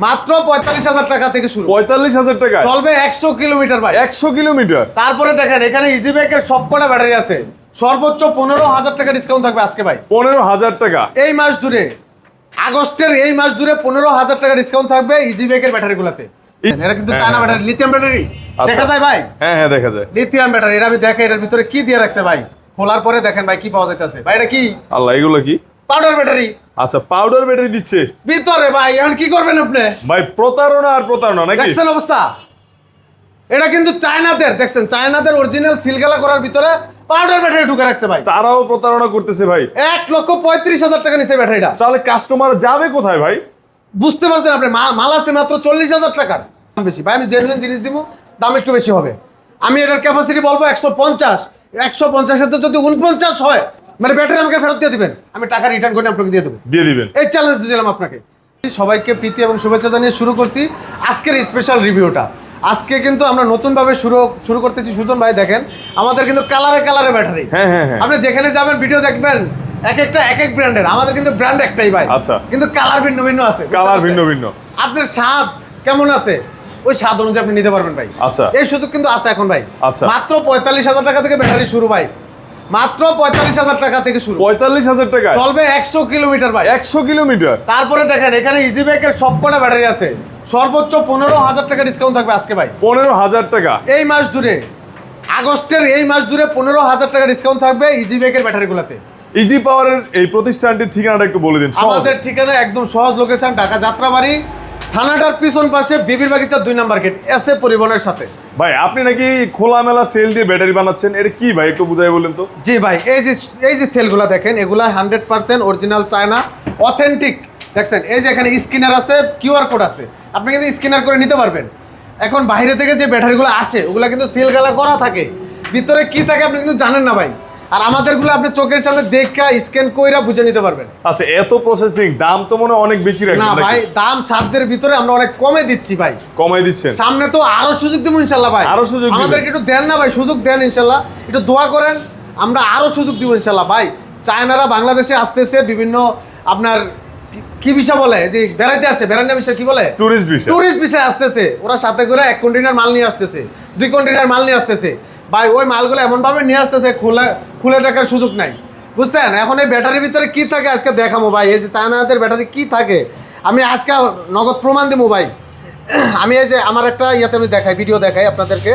মাত্র 45,000 টাকা থেকে শুরু। 45,000 টাকা চলবে 100 কিলোমিটার ভাই। 100 কিলোমিটার। তারপরে দেখেন এখানে ইজি বাইকের সবকটা ব্যাটারি আছে। সর্বোচ্চ 15,000 টাকা ডিসকাউন্ট থাকবে আজকে ভাই। 15,000 টাকা এই মাস জুড়ে, আগস্টের এই মাস জুড়ে 15,000 টাকা ডিসকাউন্ট থাকবে ইজি বাইকের ব্যাটারিগুলোতে। এরা কিন্তু চায়না ব্যাটারি, লিথিয়াম ব্যাটারি। দেখা যায় ভাই? হ্যাঁ হ্যাঁ দেখা যায়। Lithium battery. এরা আমি দেখে এর ভিতরে কি দিয়ে রাখছে ভাই। খোলার পরে দেখেন ভাই কি পাওয়া যাইতেছে। ভাই এটা কি? আল্লাহ, এগুলো কি? Powder battery. আচ্ছা, পাউডার ব্যাটারি দিচ্ছে ভিতরে ভাই। এখন কি করবেন আপনি? ভাই প্রতারণা আর প্রতারণা নাকি? দেখছেন অবস্থা? এটা কিন্তু চায়নাদের, দেখছেন চায়নাদের অরিজিনাল সিলগালা করার ভিতরে পাউডার ব্যাটারি ঢুকে রাখছে ভাই। তারাও প্রতারণা করতেছে ভাই। 1,35,000 টাকা নিছে ব্যাটারিটা। তাহলে কাস্টমার যাবে কোথায় ভাই? বুঝতে পারছেন আপনি? মাল আছে মাত্র 40,000 টাকার। বেশি ভাই, আমি জেনুইন জিনিস দিব, দাম একটু বেশি হবে। আমি এটার ক্যাপাসিটি বলবো 150। 150 এর যদি 49 হয়, মানে ব্যাটারি আমাকে ফেরত দিয়ে দিবেন, আমি টাকা রিটার্ন করে আপনাকে দিয়ে দেবো। দিয়ে দিবেন। এই চ্যালেঞ্জ দিলাম আপনাকে। সবাইকে প্রীতি এবং শুভেচ্ছা জানিয়ে শুরু করছি আজকের স্পেশাল রিভিউটা। আজকে কিন্তু আমরা নতুনভাবে শুরু করতেছি। সুজন ভাই দেখেন আমাদের কিন্তু কালারে কালারে ব্যাটারি। হ্যাঁ হ্যাঁ হ্যাঁ। আপনি যেখানে যাবেন ভিডিও দেখবেন এক একটা এক এক ব্র্যান্ডের। আমাদের কিন্তু ব্র্যান্ড একটাই ভাই। আচ্ছা। কিন্তু কালার ভিন্ন ভিন্ন আছে। কালার ভিন্ন ভিন্ন। আপনার স্বাদ কেমন আছে ওই স্বাদ অনুযায়ী আপনি নিতে পারবেন ভাই। আচ্ছা। এই সুযোগ কিন্তু আছে এখন ভাই। আচ্ছা। মাত্র 45,000 টাকা থেকে ব্যাটারি শুরু ভাই। মাত্র 45,000 টাকা থেকে শুরু। 45,000 টাকা চলবে 100 কিলোমিটার ভাই। 100 কিলোমিটার। তারপরে দেখেন এখানে ইজি বাইকের সবকটা ব্যাটারি আছে। সর্বোচ্চ 15,000 টাকা ডিসকাউন্ট থাকবে আজকে ভাই। 15,000 টাকা এই মাস জুড়ে, আগস্টের এই মাস জুড়ে 15,000 টাকা ডিসকাউন্ট থাকবে ইজি বাইকের ব্যাটারিগুলোতে। ইজি পাওয়ারের এই প্রতিষ্ঠানটির ঠিকানাটা একটু বলে দিন। আমাদের ঠিকানা একদম সহজ লোকেশন, ঢাকা যাত্রাবাড়ি থানাটার পিছন পাশে বিবির বাগিচা 2 নাম্বার গেট, এসএ পরিবহনের সাথে। ভাই আপনি নাকি খোলামেলা সেল দিয়ে ব্যাটারি বানাচ্ছেন, এটা কি ভাই একটু বুঝাই বলেন তো। জি ভাই, এই যে সেলগুলা দেখেন, এগুলা 100% অরিজিনাল চায়না অথেন্টিক। দেখছেন এই যে এখানে স্ক্যানার আছে, কিউআর কোড আছে, আপনি কিন্তু স্ক্যানার করে নিতে পারবেন। এখন বাইরে থেকে যে ব্যাটারিগুলো আসে ওগুলা কিন্তু সিলগালা করা থাকে, ভিতরে কি থাকে আপনি কিন্তু জানেন না ভাই। আর আমাদেরগুলো আপনি চোখের সামনে দেখা স্ক্যান কইরা বুঝে নিতে পারবেন। আচ্ছা, এত প্রসেসিং দাম তো মনে হয় অনেক বেশি রাখছেন না ভাই, দাম সাধ্যের ভিতরে আমরা অনেক কমে দিচ্ছি ভাই। কমাই দিচ্ছেন? সামনে তো আরো সুযোগ দেবো ইনশাল্লাহ ভাই। আরো সুযোগ দিবেন? আমাদেরকে একটু দেন না ভাই, সুযোগ দেন ইনশাল্লাহ, একটু দোয়া করেন, আমরা আরো সুযোগ দিব ইনশাল্লাহ ভাই। চায়নারা বাংলাদেশে আসতেছে বিভিন্ন আপনার কি বিষয় বলে যে বেড়াইতে আসে, বেড়ানো বিষয় কি বলে, টুরিস্ট ভিসা। টুরিস্ট বিষয় আসতেছে। ওরা সাথে করে 1 কন্টেইনার মাল নিয়ে আসতেছে, 2 কন্টেইনার মাল নিয়ে আসতেছে ভাই। ওই মালগুলো এমনভাবে নিয়ে আসতেছে খুলে দেখার সুযোগ নাই, বুঝছেন? এখন এই ব্যাটারির ভিতরে কি থাকে আজকে দেখাবো ভাই। এই যে চায়নাদের ব্যাটারি কি থাকে আমি আজকে নগদ প্রমাণ দেবো ভাই। আমি এই যে আমার একটা ইয়াতে আমি দেখাই, ভিডিও দেখাই আপনাদেরকে।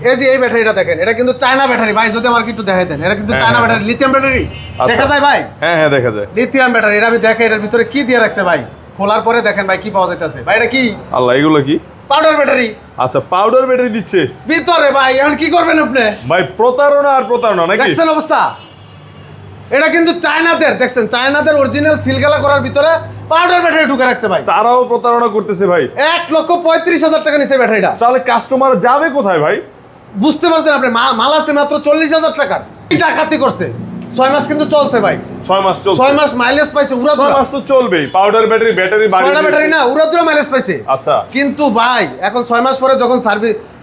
এই যে এই ব্যাটারিটা দেখেন, এটা কিন্তু চায়না ব্যাটারি ভাই। যদি আমাকে একটু দেখাই দেন, এটা কিন্তু চায়না ব্যাটারি, লিথিয়াম ব্যাটারি। দেখা যায় ভাই? হ্যাঁ হ্যাঁ দেখা যায়। Lithium battery. এটা আমি দেখাই এর ভিতরে কি দিয়ে রাখছে ভাই। খোলার পরে দেখেন ভাই কি পাওয়া যাইতেছে। ভাই এটা কি? আল্লাহ, এগুলো কি? Powder battery. আচ্ছা, পাউডার ব্যাটারি দিচ্ছে ভিতরে ভাই। এখন কি করবেন আপনি? ভাই প্রতারণা আর প্রতারণা নাকি? দেখছেন অবস্থা? এটা কিন্তু চায়নাদের, দেখছেন চায়নাদের অরিজিনাল সিলগালা করার ভিতরে পাউডার ব্যাটারি ঢুকে রাখছে ভাই। তারাও প্রতারণা করতেছে ভাই। 1,35,000 টাকা নিছে ব্যাটারিটা। তাহলে কাস্টমার যাবে কোথায় ভাই? বুঝতে পারছেন আপনি? মাল আছে মাত্র 40,000 টাকার। ডাকাতি করছে। 6 মাস কিন্তু চলছে ভাই। 6 মাস চলছে। 6 মাস মাইলেজ পাইছে। 6 মাস তো চলবেই। পাউডার ব্যাটারি বাড়িয়ে দিয়েছে। ব্যাটারি না, উড়াদুরা মাইলেজ পাইছে। আচ্ছা। কিন্তু ভাই এখন 6 মাস পরে যখন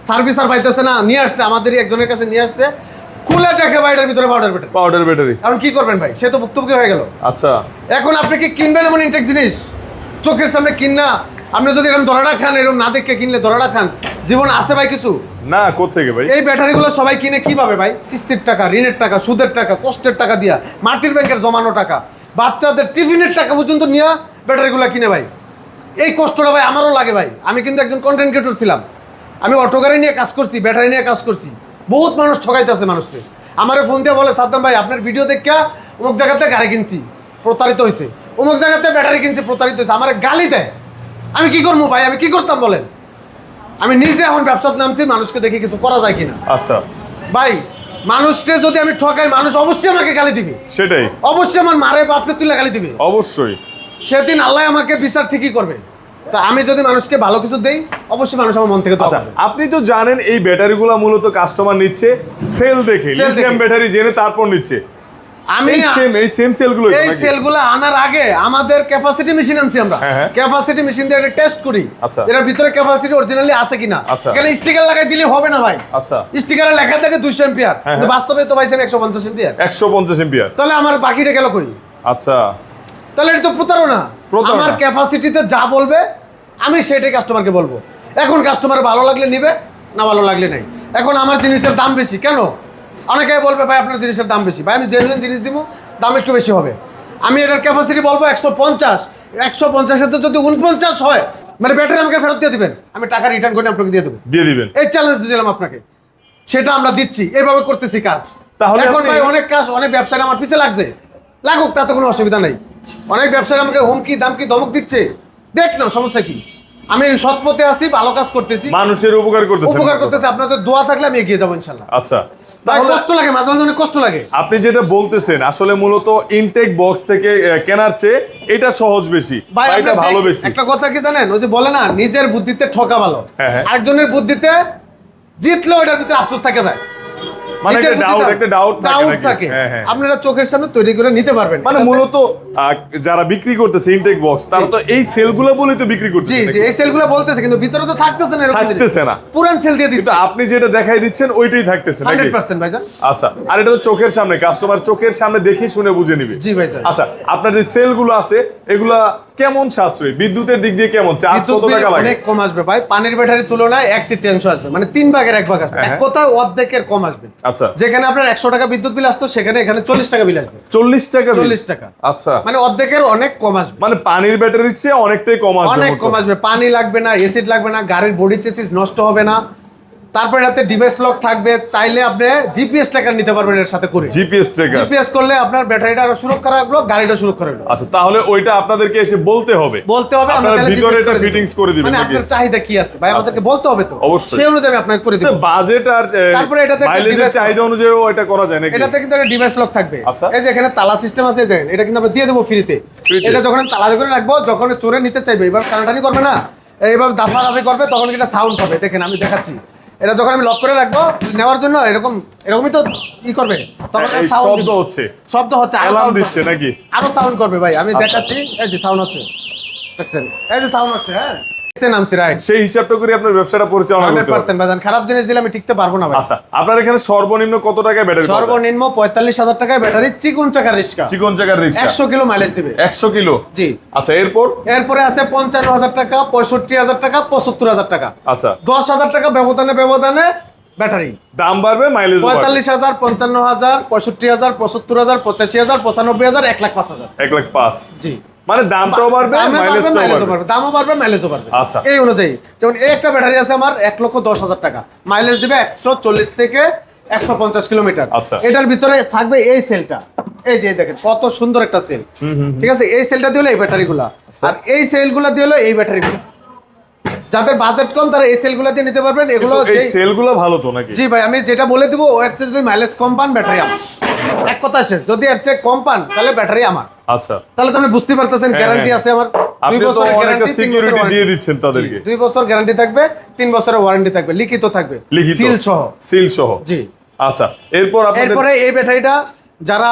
সার্ভিস আর পাইতেছে না, নিয়ে আসছে আমাদেরই একজনের কাছে নিয়ে আসছে, খুলে দেখে ভাই এটার ভিতরে পাউডার ব্যাটারি। এখন কি করবেন ভাই? সে তো ভুক্তভোগী হয়ে গেল। আচ্ছা। এখন আপনি কি কিনবেন এমন ইনটেক জিনিস? চোখের সামনে কিনা আপনি যদি এরকম ধরাটা খান, এরকম না দেখে কিনলে ধরাটা খান, জীবন আছে ভাই কিছু? না, কোত্থেকে ভাই? এই ব্যাটারিগুলো সবাই কিনে কিভাবে ভাই? কিস্তির টাকা, ঋণের টাকা, সুদের টাকা, কষ্টের টাকা দিয়া, মাটির ব্যাংকের জমানো টাকা, বাচ্চাদের টিফিনের টাকা পর্যন্ত নিয়ে ব্যাটারিগুলো কিনে ভাই। এই কষ্টটা ভাই আমারও লাগে ভাই। আমি কিন্তু একজন কন্টেন্ট ক্রিয়েটর ছিলাম। আমি অটো গাড়ি নিয়ে কাজ করছি, ব্যাটারি নিয়ে কাজ করছি। বহুত মানুষ ঠকাইতেছে মানুষকে। আমারে ফোন দিয়ে বলে, সাদ্দাম ভাই আপনার ভিডিও দেখে অমুক জায়গাতে গাড়ি কিনছি, প্রতারিত হয়েছে, অমুক জায়গাতে ব্যাটারি কিনছি, প্রতারিত হয়েছে। আমার গালি দেয়। আমি কি করবো ভাই? আমি কি করতাম বলেন? আমি নিজে এখন ব্যবসার নামছি, মানুষকে দেখে কিছু করা যায় কিনা। আচ্ছা ভাই, মানুষকে যদি আমি ঠকাই, মানুষ অবশ্যই আমাকে গালি দিবে। সেটাই, অবশ্যই আমার মারে বাপকে তুলে গালি দিবে। অবশ্যই সেদিন আল্লাহ আমাকে বিচার ঠিকই করবে। তা আমি যদি মানুষকে ভালো কিছু দেই, অবশ্যই মানুষ আমার মন থেকে দোয়া আচ্ছা, করবে। আপনি তো জানেন এই ব্যাটারিগুলো মূলত কাস্টমার নিচ্ছে সেল দেখে, লিথিয়াম ব্যাটারি জেনে তারপর নিচ্ছে। আমি এই সেম সেলগুলো, এই সেলগুলো আনার আগে আমাদের ক্যাপাসিটি মেশিন আনছি আমরা। ক্যাপাসিটি মেশিন দিয়ে এটা টেস্ট করি। আচ্ছা। এর ভিতরে ক্যাপাসিটি অরিজিনালি আছে কিনা। আচ্ছা। এখানে স্টিকার লাগাই দিলে হবে না ভাই। আচ্ছা। স্টিকারে লেখা থাকে 200 এম্পিয়ার, কিন্তু বাস্তবে তো পাইছেন 150 এম্পিয়ার। 150 এম্পিয়ার। তাহলে আমার বাকিটা গেল কই? আচ্ছা। তাহলে এটা তো প্রতারণা। আমার ক্যাপাসিটিতে যা বলবে আমি সেটাই কাস্টমারকে বলবো। এখন কাস্টমার ভালো লাগলে নিবে, না ভালো লাগলে নাই। এখন আমার জিনিসের দাম বেশি কেন? অনেকে বলবে ভাই আপনার জিনিসের দাম বেশি। ভাই আমি জেনুইন জিনিস দিব, দাম একটু বেশি হবে। আমি এটার ক্যাপাসিটি বলবো 150, 150 এতে যদি 49 হয়, মানে ব্যাটারি আমাকে ফেরত দিয়ে দিবেন, আমি টাকা রিটার্ন করে আপনাকে দিয়ে দেবো। দিয়ে দিবেন। এই চ্যালেঞ্জ দিলাম আপনাকে, সেটা আমরা দিচ্ছি, এইভাবে করতেছি কাজ। তাহলে এখন আপনি- ভাই অনেক কাজ, অনেক ব্যবসায়ী আমার পিছে লাগছে, লাগুক, তাতে কোনো অসুবিধা নেই। অনেক ব্যবসায়ী আমাকে হুমকি দামকি ধমক দিচ্ছে, দেখ না সমস্যা কি। আমি সৎ পথে আছি, ভালো কাজ করতেছি, মানুষের উপকার করতেছেন। উপকার করতেছি। আপনাদের দোয়া থাকলে আমি এগিয়ে যাবো ইনশাল্লাহ। আচ্ছা, ভাই তাহলে কষ্ট লাগে, মাঝে মাঝে অনেক কষ্ট লাগে। আপনি যেটা বলতেছেন আসলে মূলত ইনটেক বক্স থেকে কেনার চেয়ে এটা সহজ বেশি, ভাই বা এটা আপনি ভালো বেশি। একটা কথা কি জানেন, ওই যে বলে না নিজের বুদ্ধিতে ঠকা ভালো, হ্যাঁ, হ্যাঁ। আরেকজনের বুদ্ধিতে জিতলেও এটার ভিতরে আফসোস থাকে যায়। মানে নিজের একটা বুদ্ধিতে ডাউট doubt থাকে। হ্যাঁ, হ্যাঁ। আপনারা চোখের সামনে তৈরি করে নিতে পারবেন। মানে এটাতে- মূলত যারা বিক্রি করতেছে ইনটেক বক্স তারা তো এই সেলগুলো বলেই তো বিক্রি জি করতেছে, জি, এই সেলগুলো বলতেছে কিন্তু ভিতরে তো থাকতেছে না, এরকম জিনিস। থাকতেছে না। পুরান সেল দিয়ে কিন্তু দিচ্ছে আপনি যেটা দেখাই দিচ্ছেন ওইটাই থাকতেছে নাকি? 100% ভাইজান। আচ্ছা, আর এটা তো চোখের সামনে, কাস্টমার চোখের সামনে দেখে শুনে বুঝে নিবে। জি ভাইজান। আচ্ছা, আপনার যে সেলগুলো আছে এগুলা কেমন সাশ্রয়ী, বিদ্যুতের দিক দিয়ে কেমন, চার্জ বিদ্যুৎ কত বিল টাকা লাগে? অনেক কম আসবে ভাই, পানির ব্যাটারির তুলনায় 1/3 আসবে, মানে 3 ভাগের 1 ভাগ আসবে। হ্যাঁ, এক হ্যাঁ। কথায় অর্ধেকের কম আসবে। আচ্ছা, যেখানে আপনার 100 টাকা বিদ্যুৎ বিল আসতো, সেখানে এখানে 40 টাকা বিল আসবে। 40 টাকা bill? 40 টাকা, আচ্ছা, মানে অর্ধেকের অনেক কম আসবে। মানে পানির ব্যাটারির চেয়ে অনেকটাই কম আসবে। অনেক মোট কম কথা। আসবে, পানি লাগবে না, এসিড লাগবে না, গাড়ির বডি চেসিস নষ্ট হবে না। তারপরে এটাতে ডিভাইস লক থাকবে, চাইলে আপনি জিপিএস ট্র্যাকার নিতে পারবেন এর সাথে করে। GPS tracker. জিপিএস করলে আপনার ব্যাটারিটা আরো সুরক্ষা রাখলো, গাড়িটা সুরক্ষা রাখলো। আচ্ছা, তাহলে ওইটা আপনাদেরকে এসে বলতে হবে। বলতে হবে, আমরা আপনারা চাইলে ভিতরে জিজ্ঞেস এটা করে দিবো। ফিটিংস করে দিবেন মানে নাকি? আপনার চাহিদা কি আছে ভাই, আমাদেরকে বলতে হবে তো, অবশ্যই। সেই অনুযায়ী আমি আপনাকে করে দিব। বাজেট আর তারপরে এটাতে একটা মাইলেজের device- চাহিদা অনুযায়ী এটা করা যায় নাকি? এটাতে কিন্তু একটা ডিভাইস লক থাকবে। আচ্ছা। এই যে এখানে তালা সিস্টেম আছে, দেখেন এটা কিন্তু আমরা দিয়ে দেবো ফ্রিতে। Free-তে? এটা যখন আমি তালা করে রাখবো, যখন চোরে নিতে চাইবে, এবার টানাটানি করবে না, এইভাবে দাফাদাফি করবে, তখন এটা সাউন্ড হবে। দেখেন আমি দেখাচ্ছি, এটা যখন আমি লক করে রাখবো নেওয়ার জন্য, এরকমই তো ই করবে, তখন এই sound শব্দ দিবে। হচ্ছে, শব্দ হচ্ছে, আরো অ্যালার্ম sound দিচ্ছে করবে। নাকি? আরো সাউন্ড করবে ভাই, আমি আচ্ছা। দেখাচ্ছি। এই যে সাউন্ড হচ্ছে, দেখছেন, এই যে সাউন্ড হচ্ছে। হ্যাঁ, নামছি রাইট। সেই হিসাবটা করে আপনার ব্যবসাটা পরিচালনা করতে হবে। 100% ভাইজান, খারাপ জিনিস দিলে আমি টিকতে পারবো না ভাই। আচ্ছা, আপনার এখানে সর্বনিম্ন কত টাকায় ব্যাটারি? সর্বনিম্ন 45,000 টাকায় ব্যাটারি, চিকন চাকার রিক্সা, চিকন চাকার রিকশা 100 কিলো মাইলেজ দিবে। 100 কিলো? জি। আচ্ছা, এরপর? এরপরে আছে 55,000 টাকা, 65,000 টাকা, 75,000 টাকা। আচ্ছা, 10,000 টাকা ব্যবধানে ব্যাটারি। দাম বাড়বে, মাইলেজ 45,000, 55,000, 65,000, 75,000, 85,000, 95,000, 1,05,000। 1,05,000। জি। মানে দামটাও বাড়বে, দামও মাইলেজটাও মাইলেজও বাড়বে। বাড়বে, দামও বাড়বে, মাইলেজও বাড়বে। আচ্ছা। এই অনুযায়ী যেমন এই একটা ব্যাটারি আছে আমার 1,10,000 টাকা, মাইলেজ দিবে 140 থেকে 150 কিলোমিটার। আচ্ছা। এটার ভিতরে থাকবে এই সেলটা, এই যে দেখেন কত সুন্দর একটা সেল। ঠিক আছে, এই সেলটা দিয়ে হলো এই ব্যাটারিগুলা, আর এই সেলগুলা দিয়ে হলো এই ব্যাটারিগুলো। যাদের বাজেট কম তারা এই সেলগুলো দিয়ে নিতে পারবেন। এগুলো কিন্তু এই সেলগুলো ভালো তো নাকি? জি ভাই, আমি যেটা বলে দিব, এর চেয়ে যদি মাইলেজ কম পান ব্যাটারি আমার। এক কথা শেষ, যদি এর চেয়ে কম পান তাহলে ব্যাটারি আমার। আচ্ছা, তাহলে তো আপনি বুঝতে পারতেছেন, হ্যাঁ, গ্যারান্টি হ্যাঁ। আছে আমার। 2 আপনি তো বছরের অনেকটা গ্যারান্টি, 3 সিকিউরিটি বছরের দিয়ে warranty। দিচ্ছেন তাদেরকে। 2 বছর গ্যারান্টি থাকবে, 3 বছরের ওয়ারেন্টি থাকবে, লিখিত থাকবে, লিখিত সিল সহ। সিল সহ? জি। আচ্ছা, এরপর আপনাদের এরপরে এই ব্যাটারিটা যারা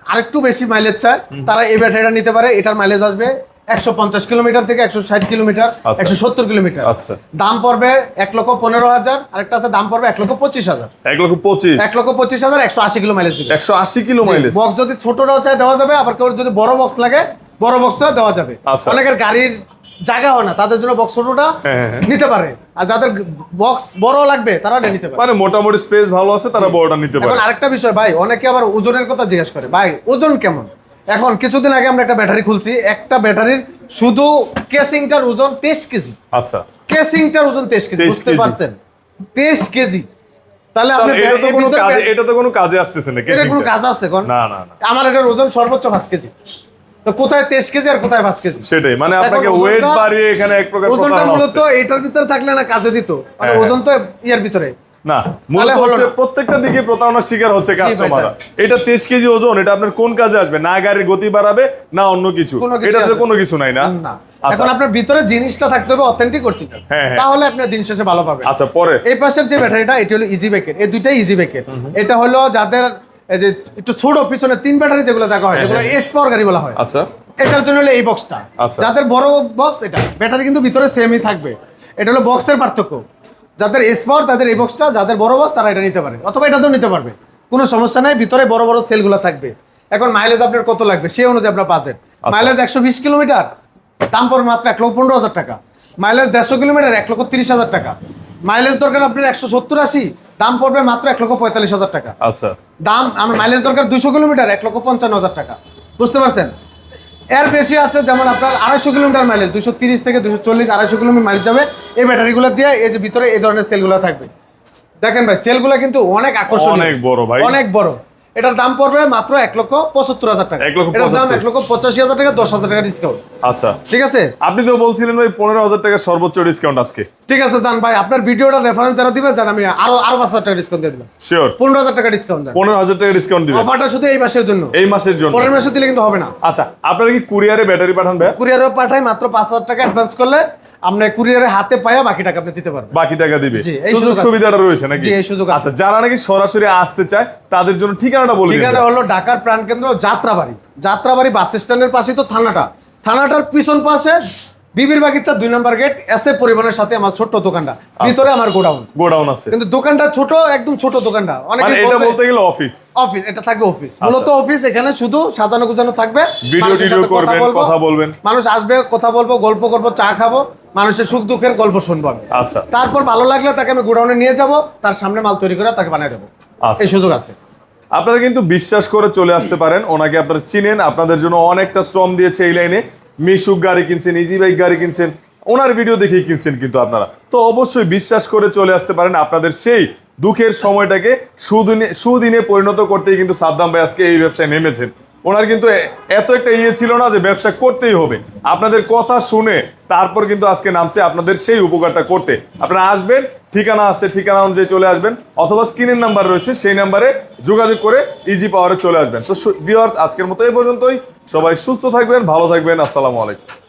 আরেকটু বেশি মাইলেজ চায় তারা এই ব্যাটারিটা নিতে পারে। এটার মাইলেজ আসবে 150 কিলোমিটার থেকে 160 কিলোমিটার, আচ্ছা। 170 কিলোমিটার। আচ্ছা। দাম পড়বে 1,15,000, আরেকটা আছে দাম পড়বে 1,25,000। 1,25,000? 1,25,000, 180 কিলো মাইলেজ দিবে। 180 কিলো মাইলেজ? বক্স যদি ছোটটাও চাই দেওয়া যাবে, আবার কেউ যদি বড় বক্স লাগে বড় বক্সও দেওয়া যাবে। আচ্ছা। অনেকের গাড়ির জায়গা হয় না, তাদের জন্য বক্স ছোটটা হ্যাঁ, হ্যাঁ। নিতে পারে, আর যাদের বক্স বড় লাগবে তারা এটা নিতে পারে। মানে মোটামুটি স্পেস ভালো আছে, তারা বড়টা নিতে এখন পারে। আরেকটা বিষয় ভাই, অনেকে আবার ওজনের কথা জিজ্ঞেস করে, ভাই ওজন কেমন? এখন কিছুদিন আগে আমরা একটা ব্যাটারি খুলছি, একটা ব্যাটারির শুধু কেসিংটার ওজন 23 কেজি। আচ্ছা, কেসিংটার ওজন 23 কেজি, 23 বুঝতে কেজি। পারছেন? 23 কেজি। তাহলে আপনি তাহলে এটা তো কোনো কাজে আসতেছে না, এটা কোনো কেসিংটা? কাজ আছে কোন? না, না, না। আমার এটার ওজন সর্বোচ্চ 5 কেজি। তো কোথায় 23 কেজি আর কোথায় 5 কেজি? সেটাই, মানে আপনাকে এখন ওয়েট ওজনটা- বাড়িয়ে এখানে এক প্রকার ওজনটা প্রতারণা মূলত হচ্ছে। এটার ভিতরে থাকলে না কাজে দিত, মানে হ্যাঁ, ওজন তো ইয়ার ভিতরে। না, মূলত হলো হচ্ছে না। প্রত্যেকটা দিকে প্রতারণার শিকার হচ্ছে ভাই, কাস্টমাররা। এটা 23 কেজি ওজন, এটা আপনার কোন কাজে আসবে? না গাড়ির গতি বাড়াবে, না অন্য কিছু। কোনো কিছু এটাতে আসবে কোনো কিছু নাই না? না। আচ্ছা, এখন আপনার ভিতরে জিনিসটা থাকতে হবে অথেন্টিক অরিজিনাল, হ্যাঁ, হ্যাঁ। তাহলে আপনি দিন শেষে ভালো পাবেন। আচ্ছা, পরে এই পাশের যে ব্যাটারিটা, এটা হলো ইজি ব্যাকের, এই দুইটাই ইজি ব্যাকের। এটা হলো যাদের এই যে একটু ছোট পিছনে 3 ব্যাটারি যেগুলো জায়গা হয়, যেগুলো এস পাওয়ার গাড়ি বলা হয়, আচ্ছা, এটার জন্য হলো এই বক্সটা। আচ্ছা। যাদের বড় বক্স, এটা ব্যাটারি কিন্তু ভিতরে সেমই থাকবে, এটা হলো বক্সের পার্থক্য। যাদের এস পাওয়ার তাদের এই বক্সটা, যাদের বড় বক্স তারা এটা নিতে পারে, অথবা এটাতেও নিতে পারবে, কোনো সমস্যা নাই। ভিতরে বড় বড় সেলগুলো থাকবে। এখন মাইলেজ আপনার কত লাগবে সেই অনুযায়ী আপনার বাজেট। মাইলেজ 120 কিলোমিটার, দাম পড়বে মাত্র 1,15,000 টাকা। মাইলেজ 150 কিলোমিটার 1,30,000 টাকা। মাইলেজ দরকার আপনার 170-80, দাম পড়বে মাত্র 1,45,000 টাকা। আচ্ছা, দাম আমার মাইলেজ দরকার 200 কিলোমিটার 1,55,000 টাকা। বুঝতে পারছেন? এর বেশি আছে, যেমন আপনার 250 কিলোমিটার মাইলেজ, 230 থেকে 240, 250 কিলোমিটার মাইলেজ যাবে। এই ব্যাটারিগুলো দিয়ে এই যে ভিতরে এই ধরনের সেলগুলো থাকবে। দেখেন ভাই, সেলগুলো কিন্তু অনেক আকর্ষণীয়, অনেক বড় ভাই, অনেক বড়। এটার দাম পড়বে মাত্র 1,75,000 টাকা। 1,75,000 এটার দাম 1,85,000 টাকা, 10,000 টাকা ডিসকাউন্ট। আচ্ছা, ঠিক আছে? আপনি তো বলছিলেন ভাই 15,000 টাকা সর্বোচ্চ ডিসকাউন্ট আজকে। ঠিক আছে জান ভাই, আপনার ভিডিওটা রেফারেন্স যারা দিবে জান, আমি আরো 5,000 টাকা ডিসকাউন্ট দিয়ে দিলাম। শিওর 15,000 টাকা ডিসকাউন্ট দেন। 15,000 টাকা ডিসকাউন্ট দিবেন। অফারটা শুধু এই মাসের জন্য, এই মাসের জন্য। পরের মাসে দিলে কিন্তু হবে না। আচ্ছা, আপনারা কি কুরিয়ারে ব্যাটারি পাঠান ভাই? কুরিয়ারে পাঠাই, মাত্র 5,000 টাকা অ্যাডভান্স করলে আপনি কুরিয়ারে হাতে পায়া বাকি টাকা আপনি দিতে পারবেন। বাকি টাকা দিবে, জি, এই সুযোগ সুযোগ আছে। সুবিধাটা রয়েছে নাকি? জি, এই সুযোগ আছে। আচ্ছা, যারা নাকি সরাসরি আসতে চায় তাদের জন্য ঠিকানাটা বলে দিন। ঠিকানা হলো ঢাকার প্রাণকেন্দ্র যাত্রাবাড়ি। যাত্রাবাড়ি বাস স্ট্যান্ডের পাশে তো থানাটার পিছন পাশে বিবির বাগিচা 2 নম্বর গেট, এসএ পরিবহনের সাথে আমার ছোট্ট দোকানটা, ভিতরে আমার গোডাউন আছে। কিন্তু দোকানটা ছোট, একদম ছোট দোকানটা। মানে এটা বলতে গেলে অফিস, এটা থাকবে অফিস, মূলত অফিস। এখানে শুধু সাজানো গুজানো থাকবে, ভিডিও করবেন, কথা বলবেন, মানুষ আসবে, কথা বলবো, গল্প করবো, চা খাবো, মানুষের সুখ দুঃখের গল্প শুনবো আমি। আচ্ছা, তারপর ভালো লাগলে তাকে আমি গোডাউনে নিয়ে যাব, তার সামনে মাল তৈরি করে তাকে বানিয়ে দেবো। আচ্ছা। এই সুযোগ আছে। আপনারা কিন্তু বিশ্বাস করে চলে আসতে পারেন, ওনাকে আপনারা চিনেন, আপনাদের জন্য অনেকটা শ্রম দিয়েছে এই লাইনে। মিশুক গাড়ি কিনছেন, ইজি বাইক গাড়ি কিনছেন, ওনার ভিডিও দেখেই কিনছেন কিন্তু আপনারা, তো অবশ্যই বিশ্বাস করে চলে আসতে পারেন। আপনাদের সেই দুঃখের সময়টাকে সুদিনে পরিণত করতেই কিন্তু সাদ্দাম ভাই আজকে এই ব্যবসায় নেমেছেন। ওনার কিন্তু এত একটা ছিল না যে ব্যবসা করতেই হবে, আপনাদের কথা শুনে তারপর কিন্তু আজকে নামছে আপনাদের সেই উপকারটা করতে। আপনারা আসবেন, ঠিকানা আছে, ঠিকানা অনুযায়ী চলে আসবেন, অথবা স্ক্রিনের নাম্বার রয়েছে, সেই নাম্বারে যোগাযোগ করে ইজি পাওয়ারে চলে আসবেন। তো ভিউয়ার্স, আজকের মতো এই পর্যন্তই। সবাই সুস্থ থাকবেন, ভালো থাকবেন। আসসালামু আলাইকুম।